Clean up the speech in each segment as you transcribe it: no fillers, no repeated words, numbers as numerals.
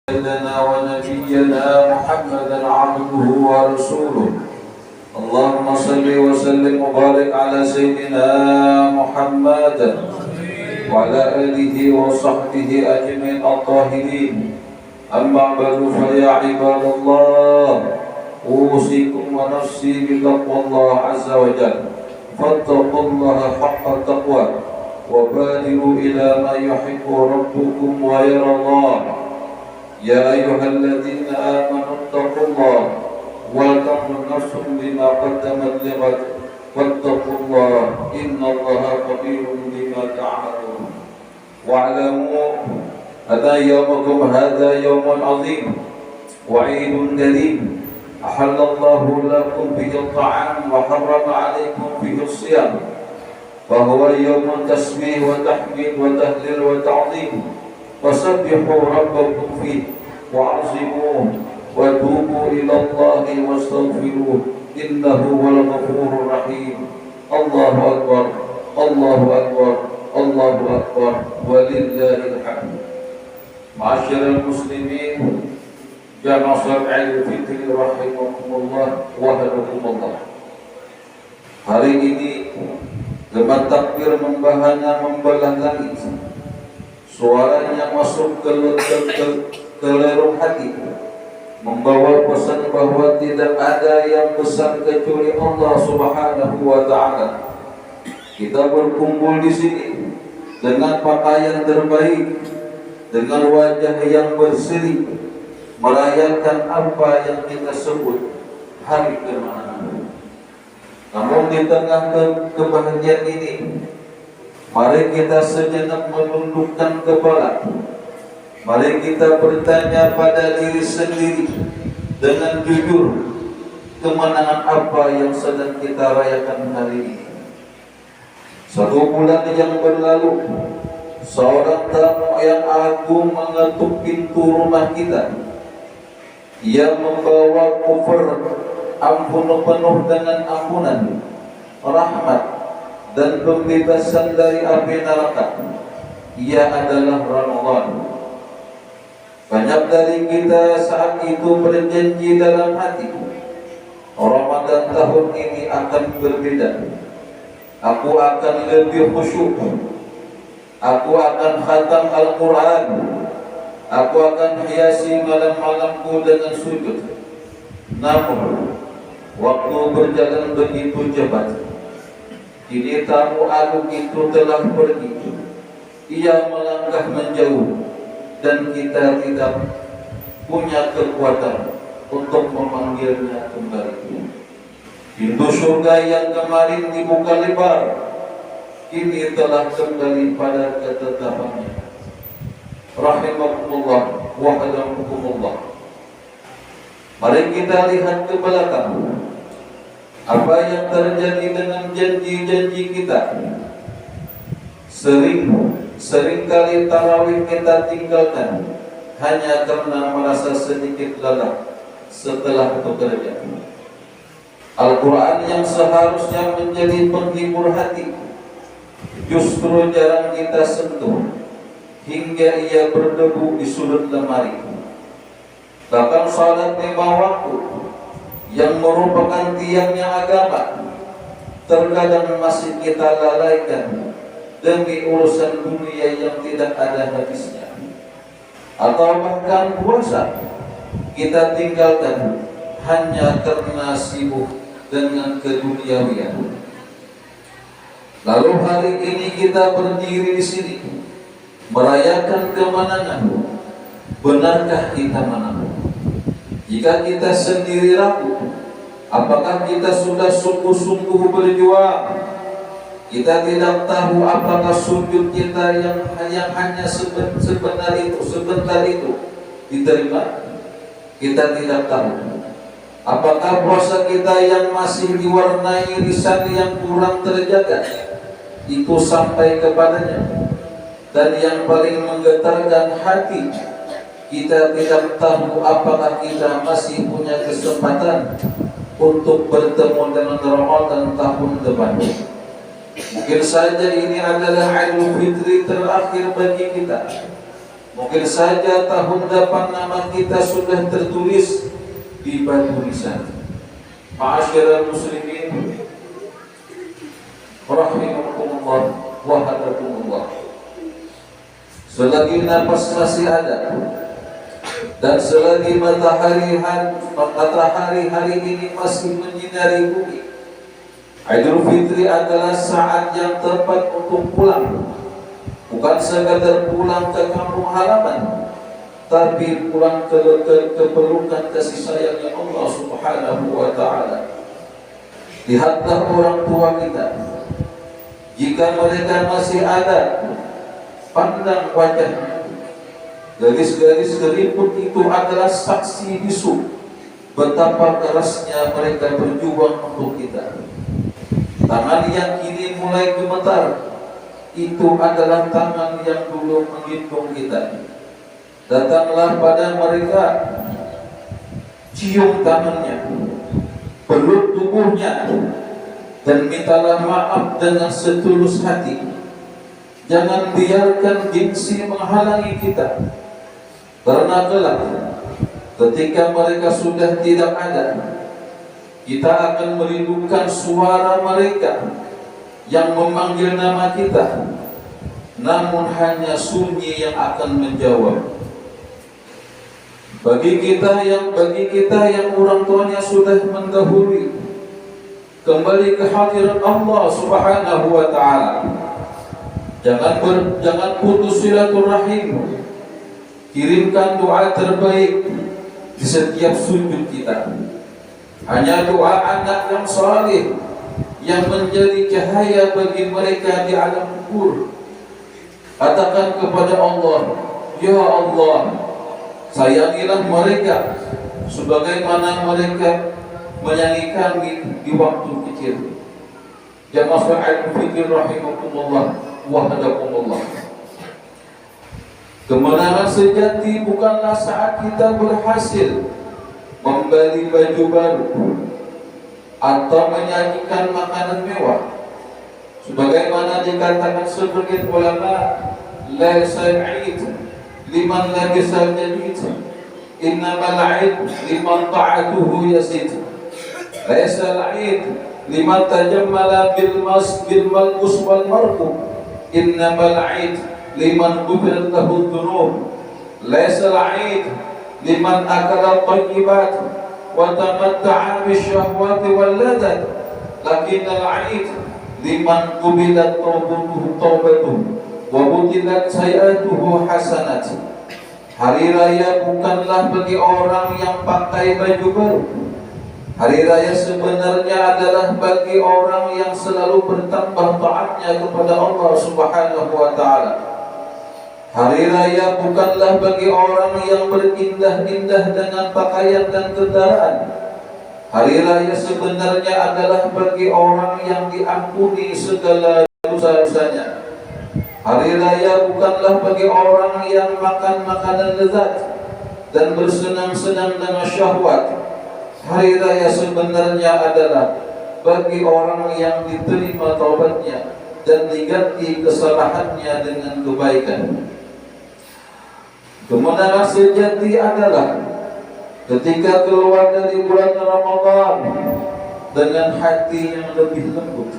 سيدنا ونبينا محمدا عبده ورسوله. اللهم صل وسلم وبارك على سيدنا محمد وعلى آله وصحبه أجمعين الطاهرين. أما بعد فيا عباد الله، أوصيكم ونفسي بتقوى الله عز وجل، فاتقوا الله حق التقوى وبادروا إلى ما يحب ربكم ويرى الله. يا أيها الذين آمنوا اتقوا الله ولتنظر نفس بما قدمت لغد واتقوا الله إن الله خبير بما تعملون. واعلموا أن يومكم هذا يوم عظيم وعيد كريم، أحل الله لكم به الطعام وحرم عليكم به الصيام، فهو يوم تسبيح وتحميد وتهليل وتعظيم. فسبحوا ربكم فيه وعظموه وتوبوا إلى الله واستغفروه إنه هو الغفور الرحيم. الله أكبر الله أكبر الله أكبر ولله الحمد. Ma'asyiral muslimin, jamaah salat Idul Fitri rahimakumullah wa hadakumullah. Hari ini gemar takbir membahana membelah langit, suaranya masuk ke lorong hati, membawa pesan bahwa tidak ada yang besar kecuali Allah Subhanahu wa Ta'ala. Kita berkumpul di sini dengan pakaian terbaik, dengan wajah yang berseri, merayakan apa yang kita sebut hari kemenangan. Namun di tengah kebahagiaan ini, mari kita sejenak menundukkan kepala. Mari kita bertanya pada diri sendiri dengan jujur, kemenangan apa yang sedang kita rayakan hari ini. 1 bulan yang berlalu, seorang tamu yang agung mengetuk pintu rumah kita. Ia membawa koper ampun penuh dengan ampunan, rahmat, dan pembebasan dari api neraka. Ia adalah Ramadan. Banyak dari kita saat itu berjanji dalam hati, Ramadan tahun ini akan berbeda. Aku akan lebih khusyuk, aku akan khatam Al-Quran, aku akan hiasi malam-malamku dengan sujud. Namun waktu berjalan begitu cepat. Kini tamu agung itu telah pergi. Ia melangkah menjauh, dan kita tidak punya kekuatan untuk memanggilnya kembali. Pintu surga yang kemarin dibuka lebar, kini telah kembali pada ketetapannya. Rahimakumullah wa hadakumullah. Mari kita lihat ke belakang. Apa yang terjadi dengan janji-janji kita? Seringkali tarawih kita tinggalkan hanya karena merasa sedikit lelah setelah bekerja. Al-Quran yang seharusnya menjadi penghibur hati justru jarang kita sentuh, hingga ia berdebu di sudut lemari. Bahkan salat 5 waktu yang merupakan tiangnya agama terkadang masih kita lalaikan demi urusan dunia yang tidak ada habisnya. Atau bahkan puasa kita tinggalkan hanya karena sibuk dengan keduniawian. Lalu hari ini kita berdiri di sini merayakan kemenangan. Benarkah kita menang? Jika kita sendiri ragu, apakah kita sudah sungguh-sungguh berjuang? Kita tidak tahu apakah sujud kita yang hanya sebentar itu diterima. Kita tidak tahu apakah puasa kita yang masih diwarnai lisan yang kurang terjaga itu sampai kepadanya. Dan yang paling menggetarkan hati, kita tidak tahu apakah kita masih punya kesempatan untuk bertemu dengan Ramadan tahun depan. Mungkin saja ini adalah Idul Fitri terakhir bagi kita. Mungkin saja tahun depan nama kita sudah tertulis di batu nisan. Ma'asyiral muslimin rahimakumullah wa hadakumullah. Selagi nafas masih ada dan selagi matahari hari ini masih menyinari bumi, Idul Fitri adalah saat yang tepat untuk pulang. Bukan sekadar pulang ke kampung halaman, tapi pulang ke pelukan kasih sayangnya Allah Subhanahu wa ta'ala. Lihatlah orang tua kita, jika mereka masih ada, pandang wajahnya. Garis-garis keriput itu adalah saksi bisu betapa kerasnya mereka berjuang untuk kita. Tangan yang kini mulai gemetar, itu adalah tangan yang dulu menggendong kita. Datanglah pada mereka, cium tangannya, peluk tubuhnya, dan mintalah maaf dengan setulus hati. Jangan biarkan gengsi menghalangi kita, karena kelak ketika mereka sudah tidak ada, kita akan merindukan suara mereka yang memanggil nama kita, namun hanya sunyi yang akan menjawab. Bagi kita yang orang tuanya sudah mendahului, kembali ke hadirat Allah Subhanahu wa ta'ala. Jangan putus silaturahim. Kirimkan doa terbaik di setiap sujud kita. Hanya doa anak yang saleh yang menjadi cahaya bagi mereka di alam kubur. Katakan kepada Allah, ya Allah, sayangilah mereka sebagaimana mereka menyayangi kami di waktu kecil. Jamaah Idul Fitri rahimakumullah wa hadakumullah. Kemenangan sejati bukanlah saat kita berhasil membeli baju baru atau menyajikan makanan mewah, sebagaimana dikatakan sebagian ulama, laisa al-'id liman labisa al-jadid, innamal 'id liman ta'atuhu yazid. Laisa al-'id liman tajammala bil malbus wal markub, innamal 'id liman ghufirat lahu dhunub. Laisa al-'id liman akala thayyibat wa tamatta'a bisyahwati wal ladzat, lakin al-'id liman qubilat taubatuhu wa butilat sayi'atuhu hasanat. Hari raya bukanlah bagi orang yang pakai baju baru. Hari raya sebenarnya adalah bagi orang yang selalu bertambah taatnya kepada Allah Subhanahu wa ta'ala. Hari raya bukanlah bagi orang yang berindah-indah dengan pakaian dan kendaraan. Hari raya sebenarnya adalah bagi orang yang diampuni segala dosa-dosanya. Hari raya bukanlah bagi orang yang makan makanan lezat dan bersenang-senang dengan syahwat. Hari raya sebenarnya adalah bagi orang yang diterima taubatnya dan diganti kesalahannya dengan kebaikan. Kemenangan sejati adalah ketika keluar dari bulan Ramadan dengan hati yang lebih lembut,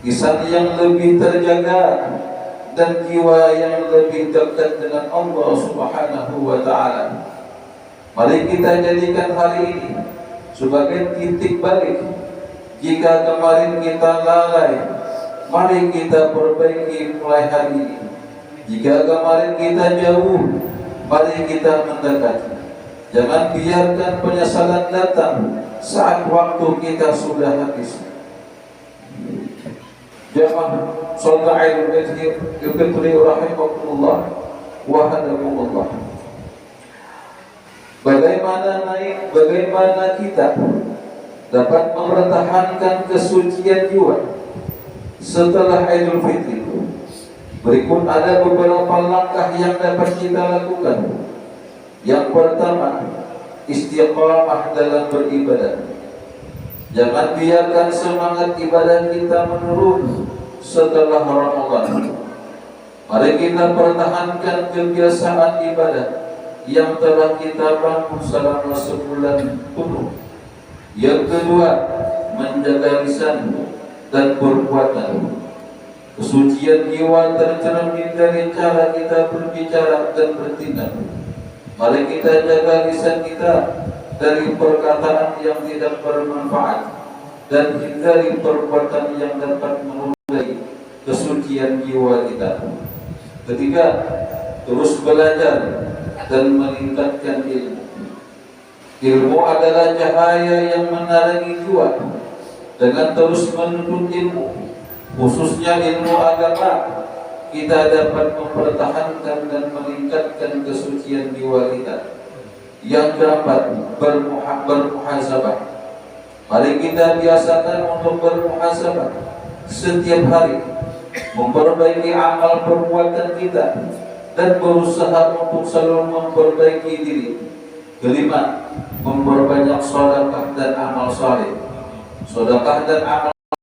lisan yang lebih terjaga, dan jiwa yang lebih dekat dengan Allah Subhanahu wa ta'ala. Mari kita jadikan hari ini sebagai titik balik. Jika kemarin kita lalai, mari kita perbaiki mulai hari ini. Jika kemarin kita jauh, mari kita mendekat. Jangan biarkan penyesalan datang saat waktu kita sudah habis. Jamaah salat Idul Fitri rahimakumullah wa hadakumullah. Bagaimana kita dapat mempertahankan kesucian jiwa setelah Idul Fitri? Berikut ada beberapa langkah yang dapat kita lakukan. Yang pertama, istiqamah dalam beribadah. Jangan biarkan semangat ibadah kita menurun setelah Ramadan. Mari kita pertahankan kebiasaan ibadah yang telah kita bangun selama sebulan penuh. Yang kedua, menjaga lisan dan perbuatan. Kesucian jiwa tercermin dari cara kita berbicara dan bertindak. Mari kita jaga lisan kita dari perkataan yang tidak bermanfaat dan hindari perbuatan yang dapat menodai kesucian jiwa kita. Ketiga, terus belajar dan meningkatkan ilmu. Ilmu adalah cahaya yang menerangi jiwa. Dengan terus menuntut ilmu, khususnya ilmu agama, kita dapat mempertahankan dan meningkatkan kesucian jiwa kita. Yang keempat, bermuhasabah. Mari kita biasakan untuk bermuhasabah setiap hari, memperbaiki amal perbuatan kita dan berusaha untuk selalu memperbaiki diri. Kelima, memperbanyak sedekah dan amal saleh. Sedekah dan amal